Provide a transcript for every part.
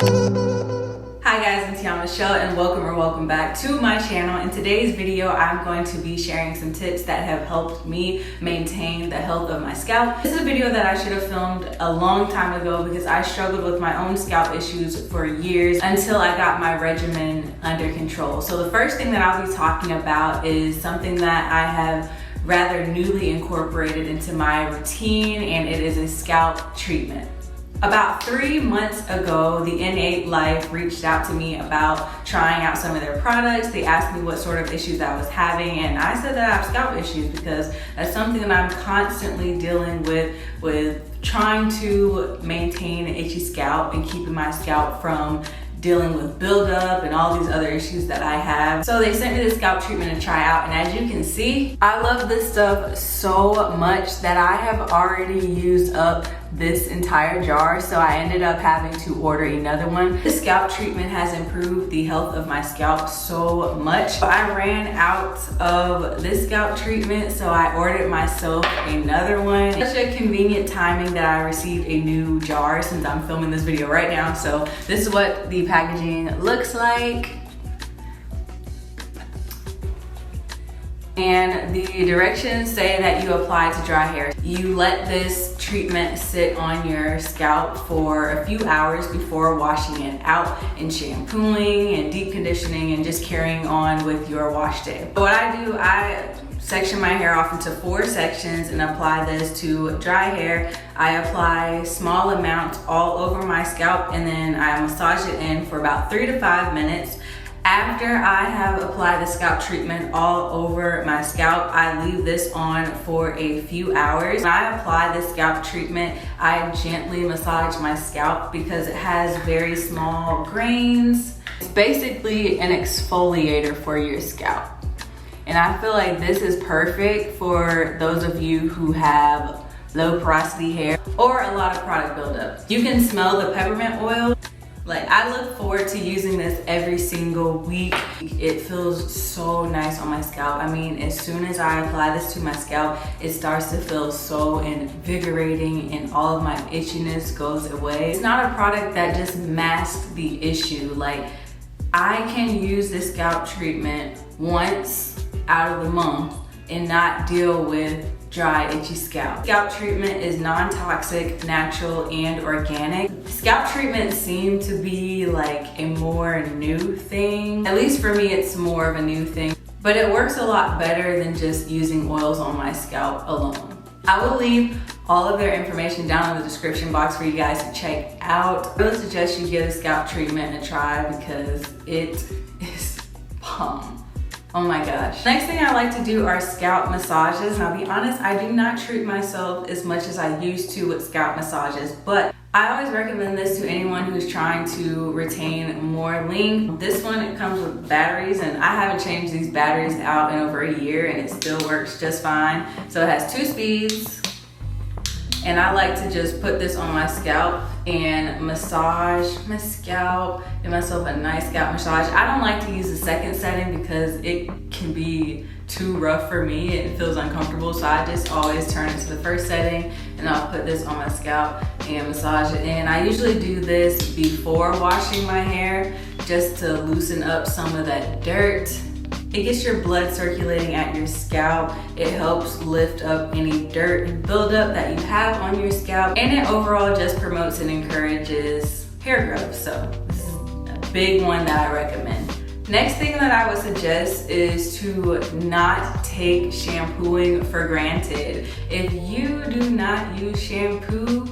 Hi guys, I'm Michelle and welcome back to my channel. In today's video, I'm going to be sharing some tips that have helped me maintain the health of my scalp. This is a video that I should have filmed a long time ago because I struggled with my own scalp issues for years until I got my regimen under control. So the first thing that I'll be talking about is something that I have rather newly incorporated into my routine, and it is a scalp treatment. About 3 months ago, the Innate Life reached out to me about trying out some of their products. They asked me what sort of issues I was having, and I said that I have scalp issues because that's something that I'm constantly dealing with trying to maintain an itchy scalp and keeping my scalp from dealing with buildup and all these other issues that I have. So they sent me this scalp treatment to try out, and as you can see, I love this stuff so much that I have already used up this entire jar, so I ended up having to order another one. This scalp treatment has improved the health of my scalp so much. I ran out of this scalp treatment, so I ordered myself another one. Such a convenient timing that I received a new jar since I'm filming this video right now. So this is what the packaging looks like. And the directions say that you apply to dry hair. You let this treatment sit on your scalp for a few hours before washing it out and shampooing and deep conditioning and just carrying on with your wash day. So what I do, I section my hair off into 4 sections and apply this to dry hair. I apply small amounts all over my scalp, and then I massage it in for about 3 to 5 minutes. After I have applied the scalp treatment all over my scalp, I leave this on for a few hours. When I apply this scalp treatment, I gently massage my scalp because it has very small grains. It's basically an exfoliator for your scalp. And I feel like this is perfect for those of you who have low porosity hair or a lot of product buildup. You can smell the peppermint oil. Like, I look forward to using this every single week. It feels so nice on my scalp. I mean, as soon as I apply this to my scalp, it starts to feel so invigorating and all of my itchiness goes away. It's not a product that just masks the issue. Like, I can use this scalp treatment once out of the month and not deal with dry, itchy scalp. Scalp treatment is non-toxic, natural, and organic. Scalp treatments seem to be like a more new thing. At least for me, it's more of a new thing. But it works a lot better than just using oils on my scalp alone. I will leave all of their information down in the description box for you guys to check out. I would suggest you give a scalp treatment a try because it is bomb. Oh my gosh. Next thing I like to do are scalp massages. And I'll be honest, I do not treat myself as much as I used to with scalp massages, but I always recommend this to anyone who's trying to retain more length. This one, it comes with batteries, and I haven't changed these batteries out in over a year and it still works just fine. So it has 2 speeds. And I like to just put this on my scalp and massage my scalp, give myself a nice scalp massage. I don't like to use the second setting because it can be too rough for me. It feels uncomfortable, so I just always turn it to the first setting and I'll put this on my scalp and massage it in. I usually do this before washing my hair just to loosen up some of that dirt. It gets your blood circulating at your scalp. It helps lift up any dirt and buildup that you have on your scalp. And it overall just promotes and encourages hair growth. So this is a big one that I recommend. Next thing that I would suggest is to not take shampooing for granted. If you do not use shampoo,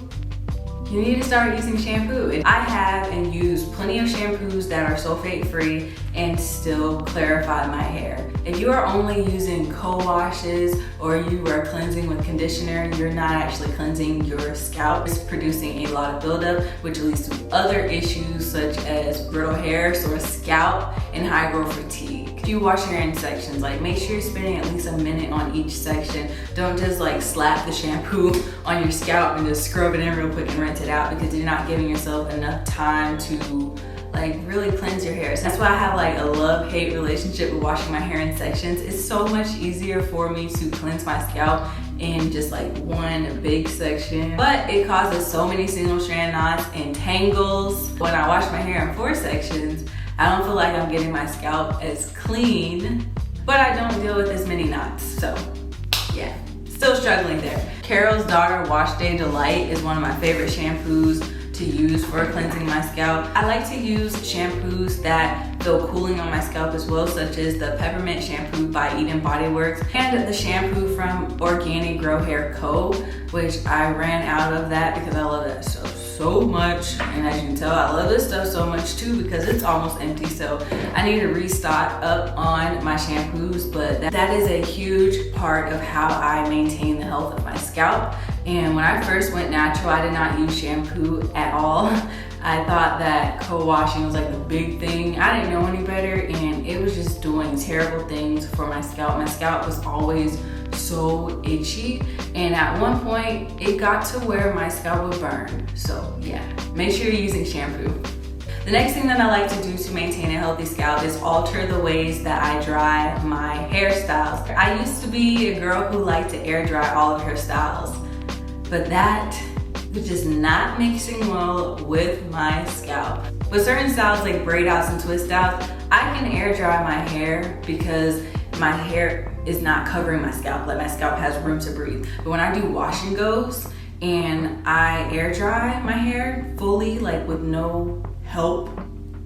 you need to start using shampoo. I have and use plenty of shampoos that are sulfate free and still clarify my hair. If you are only using co-washes or you are cleansing with conditioner, you're not actually cleansing your scalp. It's producing a lot of buildup, which leads to other issues such as brittle hair, sore scalp, and high growth fatigue. If you wash your hair in sections, like make sure you're spending at least a minute on each section. Don't just like slap the shampoo on your scalp and just scrub it in real quick and rinse it out because you're not giving yourself enough time to like really cleanse your hair. So that's why I have like a love-hate relationship with washing my hair in sections. It's so much easier for me to cleanse my scalp in just like one big section, but it causes so many single strand knots and tangles. When I wash my hair in 4 sections, I don't feel like I'm getting my scalp as clean, but I don't deal with as many knots. So yeah, still struggling there. Carol's Daughter Wash Day Delight is one of my favorite shampoos to use for cleansing my scalp. I like to use shampoos that feel cooling on my scalp as well, such as the Peppermint Shampoo by Eden Body Works and the shampoo from Organic Grow Hair Co., which I ran out of that because I love that stuff so much. And as you can tell, I love this stuff so much too because it's almost empty. So I need to restock up on my shampoos, but that is a huge part of how I maintain the health of my scalp. And when I first went natural, I did not use shampoo at all. I thought that co-washing was like the big thing. I didn't know any better, and it was just doing terrible things for my scalp. My scalp was always so itchy, and at one point it got to where my scalp would burn. So yeah, make sure you're using shampoo. The next thing that I like to do to maintain a healthy scalp is alter the ways that I dry my hairstyles. I used to be a girl who liked to air dry all of her styles, but that was just not mixing well with my scalp. With certain styles like braid outs and twist outs, I can air dry my hair because my hair is not covering my scalp, like my scalp has room to breathe. But when I do wash and goes and I air dry my hair fully, like with no help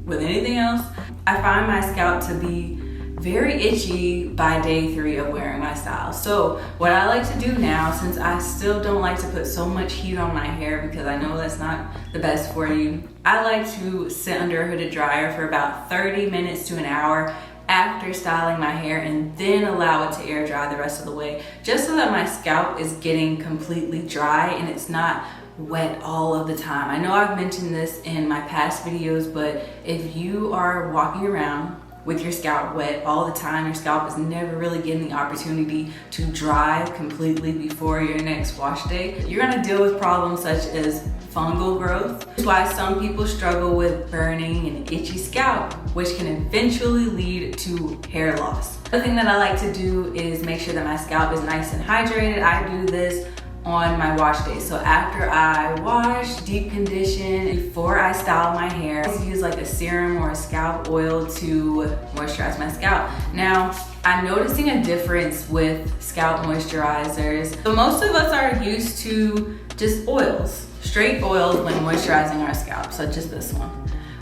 with anything else, I find my scalp to be very itchy by day 3 of wearing my style. So what I like to do now, since I still don't like to put so much heat on my hair because I know that's not the best for you, I like to sit under a hooded dryer for about 30 minutes to an hour after styling my hair, and then allow it to air dry the rest of the way, just so that my scalp is getting completely dry and it's not wet all of the time. I know I've mentioned this in my past videos, but if you are walking around with your scalp wet all the time, your scalp is never really getting the opportunity to dry completely before your next wash day, you're gonna deal with problems such as fungal growth. That's why some people struggle with burning and itchy scalp, which can eventually lead to hair loss. Another thing that I like to do is make sure that my scalp is nice and hydrated. I do this on my wash day. So after I wash, deep condition, before I style my hair, I use like a serum or a scalp oil to moisturize my scalp. Now, I'm noticing a difference with scalp moisturizers. So most of us are used to just oils, straight oils when moisturizing our scalp, such as this one,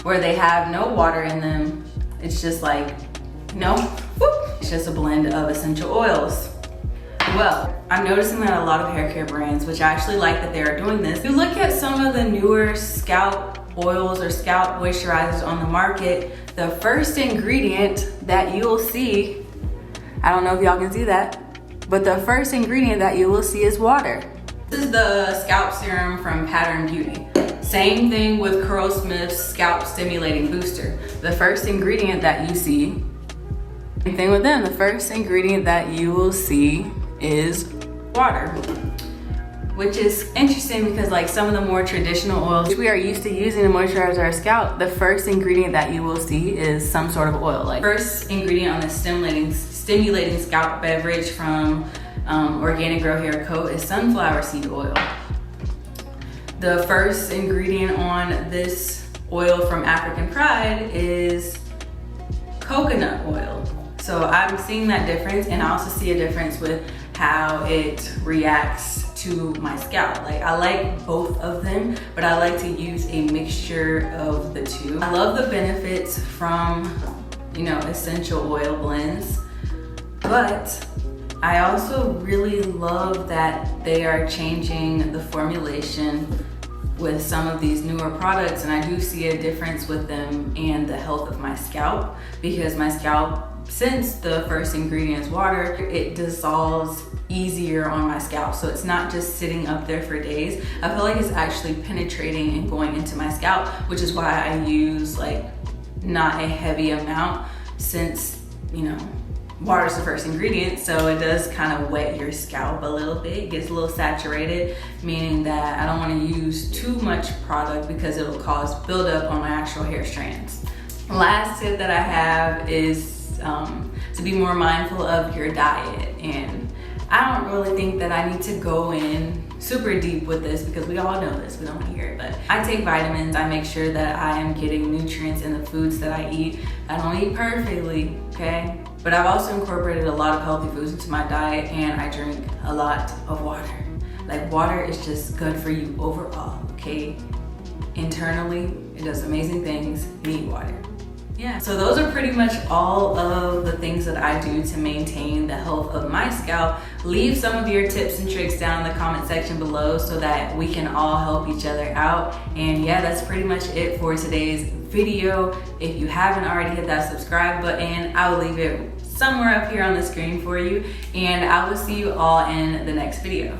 where they have no water in them. It's just like, it's just a blend of essential oils. Well, I'm noticing that a lot of hair care brands, which I actually like that they are doing this, you look at some of the newer scalp oils or scalp moisturizers on the market, the first ingredient that you will see, I don't know if y'all can see that, but the first ingredient that you will see is water. This is the scalp serum from Pattern Beauty. Same thing with Curlsmith's Scalp Stimulating Booster. The first ingredient that you see, same thing with them, the first ingredient that you will see is water, which is interesting because like some of the more traditional oils we are used to using to moisturize our scalp, the first ingredient that you will see is some sort of oil. Like first ingredient on the stimulating scalp beverage from Organic Grow Hair Co. is sunflower seed oil. The first ingredient on this oil from African Pride is coconut oil. So I'm seeing that difference, and I also see a difference with how it reacts to my scalp. Like I like both of them, but I like to use a mixture of the two. I love the benefits from, essential oil blends, but I also really love that they are changing the formulation with some of these newer products, and I do see a difference with them and the health of my scalp, because my scalp, since the first ingredient is water, it dissolves easier on my scalp. So it's not just sitting up there for days. I feel like it's actually penetrating and going into my scalp, which is why I use like not a heavy amount, since, water is the first ingredient. So it does kind of wet your scalp a little bit. It gets a little saturated, meaning that I don't want to use too much product because it'll cause buildup on my actual hair strands. Last tip that I have is to be more mindful of your diet. And I don't really think that I need to go in super deep with this because we all know this, we don't want to hear it, but I take vitamins. I make sure that I am getting nutrients in the foods that I eat. I don't eat perfectly, okay? But I've also incorporated a lot of healthy foods into my diet, and I drink a lot of water. Like, water is just good for you overall, okay? Internally, it does amazing things. You need water. Yeah, so those are pretty much all of the things that I do to maintain the health of my scalp. Leave some of your tips and tricks down in the comment section below so that we can all help each other out. And yeah, that's pretty much it for today's video. If you haven't already hit that subscribe button, I will leave it somewhere up here on the screen for you. And I will see you all in the next video.